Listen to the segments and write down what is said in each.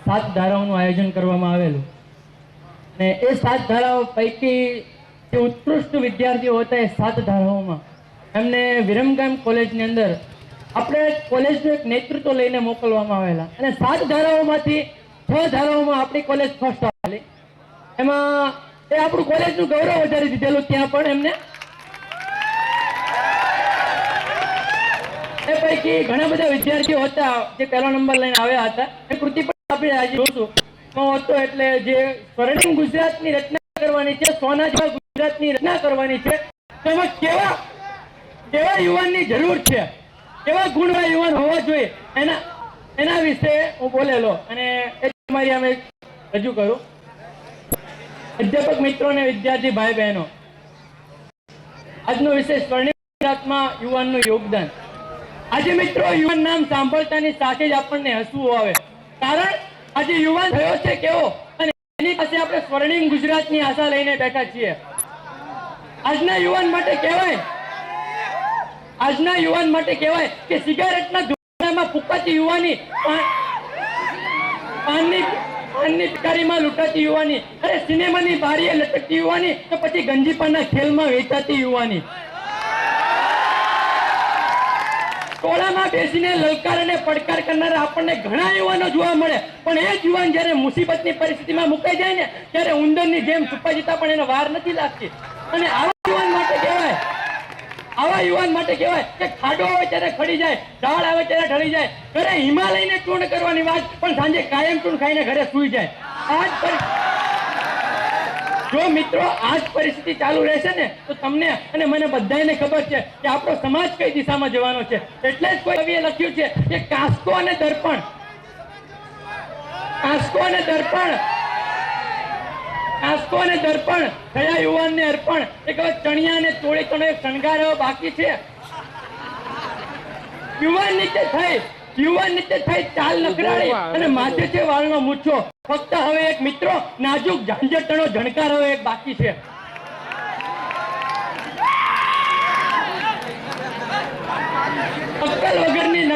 7 ધારાઓનું આયોજન કરવામાં આવેલું અને એ 7 ધારાઓ પૈકી જે ઉત્કૃષ્ટ વિદ્યાર્થીઓ હતા એ 7 ધારાઓમાં એમને વિરમગામ કોલેજની અંદર આપણે કોલેજનું એક નેતૃત્વ લઈને મોકલવામાં આવેલા અને 7 ધારાઓમાંથી 6 ધારાઓમાં આપણી કોલેજ ફર્સ્ટ આવેલી. એમાં એ આપણું કોલેજનું ગૌરવ વધારી દીધેલું. ત્યાં પણ એમને એ પૈકી ઘણા બધા વિદ્યાર્થીઓ હતા જે પહેલો નંબર લઈને આવ્યા હતા. એ કૃતિ પણ આપણે આજે જોશું હતો એટલે જે સ્વર્ણિમ ગુજરાતની રચના કરવાની છે, સોના જેવા ગુજરાતની રચના કરવાની છે, તેમાં કેવા યુવાનની જરૂર છે, કેવા ગુણવાળા યુવાન હોવા જોઈએ એના વિશે હું બોલેલો અને એ તમારી અમે રજૂ કરું. અધ્યાપક મિત્રો અને વિદ્યાર્થી ભાઈ બહેનો, આજનો વિષય સ્વર્ણિમ ગુજરાતમાં યુવાનનું યોગદાન. આજે મિત્રો યુવાન નામ સાંભળતાની સાથે જ આપણને હસવું આવે, કારણ આજે યુવાન થયો છે કેવો અને એની પાસે આપણે સ્વર્ણિમ ગુજરાતની આશા લઈને બેઠા છીએ. આજના યુવાન માટે કહેવાય કે સિગારેટના ધુમાડામાં ફૂંકાતી યુવાની, પાનની પિચકારીમાં લૂંટાતી યુવાની, અરે સિનેમાની બારીએ લટકતી યુવાની, તો પછી ગંજીપાના ખેલમાં વેચાતી યુવાની, ટોળામાં બેસીને લલકાર અને પડકાર કરનારા આપણને ઘણા યુવાનો જોવા મળે, પણ એ જ યુવાન જ્યારે મુસીબતની પરિસ્થિતિમાં મુકાઈ જાય ને ત્યારે ઉંદરની જેમ છુપા જતા પણ એને વાર નથી લાગતી. અને આવા યુવાન માટે કહેવાય કે ખાડો આવે ત્યારે ખડી જાય, ઢાળ આવે ત્યારે ઢળી જાય, ઘરે હિમાલયને ચૂર્ણ કરવાની વાત પણ સાંજે કાયમ ચૂર્ણ ખાઈને ઘરે સૂઈ જાય. જો મિત્રો આ જ પરિસ્થિતિ ચાલુ રહેશે ને તો તમને અને મને બધાને ખબર છે કે આપણો સમાજ કઈ દિશામાં જવાનો છે. એટલે જ કોઈ કવિએ લખ્યું છે કે કાસ્કો અને દર્પણ થયા યુવાનને અર્પણ. એક હવે ચણિયા અને ચોળીનો એક શણગાર એવો બાકી છે. યુવાન નીચે થઈ ચાલ નકરાળી અને માથે છે વાળનો મૂછો. ફક્ત હવે એક મિત્રો નાજુક ઝાંઝટનો ઝણકાર હવે એક બાકી છે. અક્કલ વગરની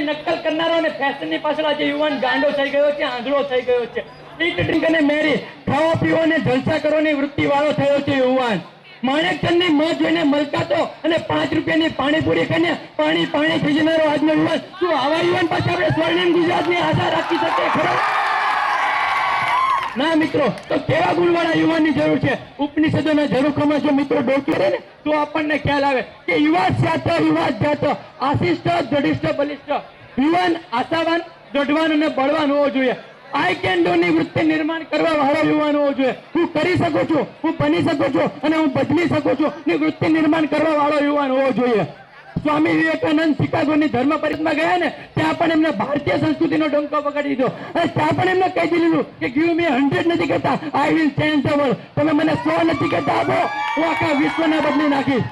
નક્કલ કરનારો અને ફેશનની પાછળ આજે યુવાન ગાંડો થઈ ગયો છે, આંધળો થઈ ગયો છે. ઈટ ડ્રિંક અને મેરી, ખાવા પીવા અને જલસા કરવાની વૃત્તિ વાળો થયો છે યુવાન. માણેકચંદની મોં જોઈને મલકાતો અને 5 રૂપિયાની પાણીપુરી ખાઈને પાણી થઈ જનારો આજનો યુવાન. શું આવા યુવાન પાસે આપણે સ્વર્ણિમ ગુજરાતની આશા રાખી શકીએ ખરો? ના મિત્રો, તો કેવા ગુણવાળા યુવાનની જરૂર છે. ઉપનિષદોના ઝરૂખામાં જો મિત્રો ડોકી રહે ને તો આપણને ખ્યાલ આવે કે યુવા જાત આશિષ્ટ જડિષ્ઠ બલિષ્ઠ. યુવાન આશાવાન, દઢવાન અને બળવાન હોવો જોઈએ. આઈ કેન ડુ ની વૃત્તિ નિર્માણ કરવા વાળો યુવાન હોવો જોઈએ. હું કરી શકું છું, હું બની શકું છું અને હું બદલી શકું છું ની વૃત્તિ નિર્માણ કરવા વાળો યુવાન હોવો જોઈએ. સ્વામી વિવેકાનંદ શિકાગોની ધર્મ પરિષદમાં ગયા ને ત્યાં પણ એમને ભારતીય સંસ્કૃતિનો ડંકો પકડી દીધો અને ત્યાં પણ એમને કહી દીધું કે ગીવ મી 100 નથી કહેતા, I will change the world. તમે મને 100 નથી કહેતા આપો, હું આખા વિશ્વને બદલી નાખીશ.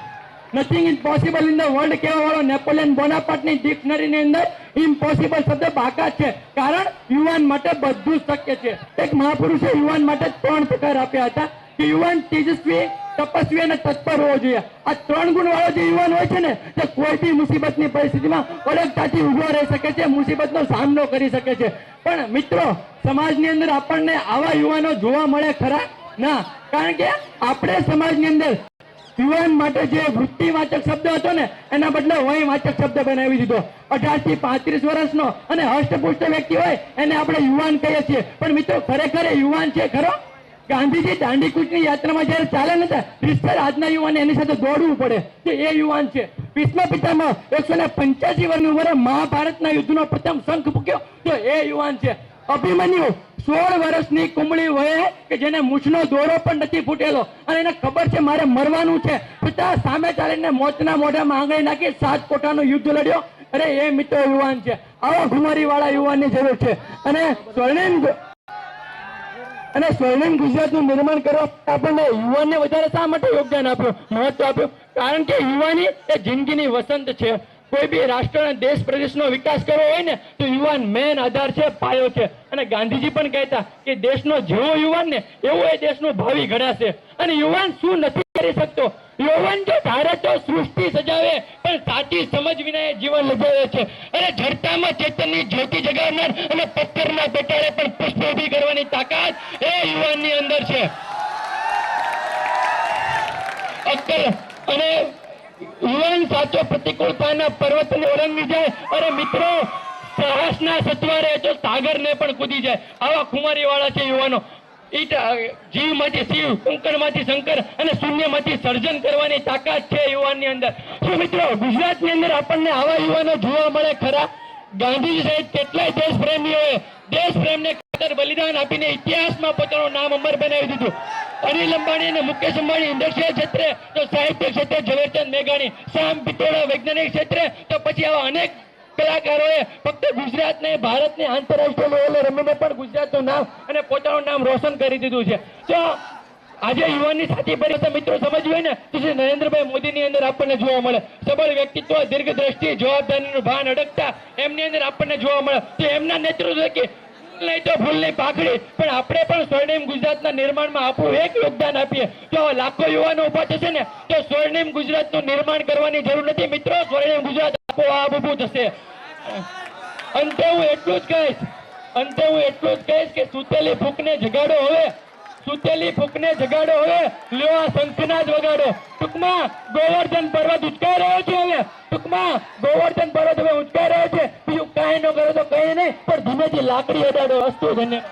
Nothing impossible in the world કહેવા વાળો નેપોલિયન બોનાપાર્ટની ડિક્શનરીની અંદર ઇમ્પોસિબલ શબ્દ બાકાત છે, કારણ યુવાન માટે બધું શક્ય છે. એક મહાપુરુષે યુવાન માટે 3 પ્રકાર આપ્યા હતા કે યુવાન તેજસ્વી, તપસ્વી અને તત્પર હોવો જોઈએ. આ 3 ગુણ વાળો જે યુવાન હોય છે ને તે કોઈ બી મુસીબતની પરિસ્થિતિમાં અડગતાથી ઉભો રહી શકે છે, મુસીબતનો સામનો કરી શકે છે. પણ મિત્રો, સમાજની અંદર આપણને આવા યુવાનો જોવા મળે ખરા? ના, કારણ કે આપણે સમાજની અંદર યુવાન માટે જે વૃત્તિવાચક શબ્દ હતો ને એના બદલે વયવાચક શબ્દ બનાવી દીધો. 18 થી 35 વર્ષનો અને હષ્ટપુષ્ટ વ્યક્તિ હોય એને આપણે યુવાન કહીએ છીએ, પણ મિત્રો ખરેખર યુવાન છે ખરો? ગાંધીજી દાંડીકૂચની યાત્રામાં જયારે ચાલે ને ત્યારે આજના યુવાને એની સાથે દોડવું પડે કે એ યુવાન છે. ભીષ્મ પિતામહ 185 વર્ષની ઉંમરે મહાભારતના યુદ્ધનો પ્રથમ શંખ ફૂક્યો તો એ યુવાન છે. અભિમન્યુ 16 વર્ષની કુમળી વયે કે જેને મૂછનો દોરો પણ નથી ફૂટેલો અને એને ખબર છે મારે મરવાનું છે, પિતા સામે ચાલીને મોતના મોઢામાં આંગળી નાખી 7 કોઠાનું યુદ્ધ લડ્યો. અરે એ મિત્રો યુવાન છે. આવા ખુમારી વાળા યુવાનની જરૂર છે. અને સ્વર્ણિમ ગુજરાતનું નિર્માણ કરવા આપણને યુવાનને વધારે શા માટે યોગદાન આપ્યું, મહત્વ આપ્યું? કારણ કે યુવાની એ જિંદગીની વસંત છે. કોઈ બી રાષ્ટ્ર દેશ પ્રદેશનો વિકાસ કરવો હોય ને તો યુવાન મેન આધાર છે, પાયો છે. અને ગાંધીજી પણ કહેતા કે દેશનો જેવો યુવાન ને એવો એ દેશનું ભાવિ ઘડાશે. અને યુવાન શું નથી કરી શકતો? યુવાન જો ધારે તો સૃષ્ટિ સજાવે, પણ સાચી સમજ વિના એ જીવન લજાવે છે. અને જડતામાં ચેતનની જ્યોતિ જગાવનાર અને પથ્થરના પેટાળે પણ પુષ્પ ઊભી કરવાની તાકાત એ યુવાનની અંદર છે. અક્કલ અને યુવાન સાચો પ્રતિકૂળતાના પર્વતને ઓળંગી જાય. અને મિત્રો, સાહસના સત્વારે તો સાગરને પણ કૂદી જાય. આવા ખુમારી વાળા છે યુવાનો. જીવમાંથી શિવ, કંકણમાંથી શંકર અને શૂન્યમાંથી સર્જન કરવાની તાકાત છે યુવાનની અંદર. શું મિત્રો, ગુજરાતની અંદર આપણને આવા યુવાનો જોવા મળે ખરા? ગાંધીજી સહિત કેટલાય દેશપ્રેમીઓએ દેશપ્રેમને ખાતર બલિદાન આપીને ઇતિહાસમાં પોતાનું નામ અમર બનાવી દીધું. અનિલ અંબાણી અને મુકેશ અંબાણી ઇન્ડસ્ટ્રીયલ ક્ષેત્રે, તો સાહિત્ય ક્ષેત્રે ઝવેરચંદ મેઘાણી, શ્યામ પિત્રોડા વૈજ્ઞાનિક ક્ષેત્રે, તો પછી આવા અનેક કલાકારોએ ફક્ત ગુજરાત ને ભારતની આંતરરાષ્ટ્રીય લેવલે રમીને પણ ગુજરાતનું નામ અને પોતાનું નામ રોશન કરી દીધું છે. તો આજે યુવાનની સાચી પરિભાષા મિત્રો સમજવી હોય ને તો શ્રી નરેન્દ્રભાઈ મોદીની અંદર આપણને જોવા મળે. સબળ વ્યક્તિત્વ, દીર્ઘ દ્રષ્ટિ, જવાબદારીનું ભાન અડગતા એમની અંદર આપણને જોવા મળે. તો એમના નેતૃત્વ કે નહીં તો ફૂલની પાખડી, પણ આપણે પણ સ્વર્ણિમ ગુજરાતના નિર્માણમાં આપણું એક યોગદાન આપીએ. તો લાખો યુવાનો ઉભા થશે ને તો સ્વર્ણિમ ગુજરાતનું નિર્માણ કરવાની જરૂર નથી મિત્રો. સ્વર્ણિમ ગુજરાત આપોઆપ ઊભું થશે. અંતે હું એટલું જ કહીશ કે સુતેલી ફૂંકને જગાડો હવે, સુતેલી ફૂંકને જગાડો હવે, લ્યો આ શંખનાદ વગાડો. ટૂંકમાં ગોવર્ધન પર્વત ઉચકાઈ રહ્યો છે હવે. ટૂંકમાં ગોવર્ધન પર્વત હવે ઉચકાઈ રહ્યો છે. બીજું કાંઈ ન કરો તો કઈ નહીં, પણ ધીમેથી લાકડી અડાડો. અસ્તુ ધન્યવાદ.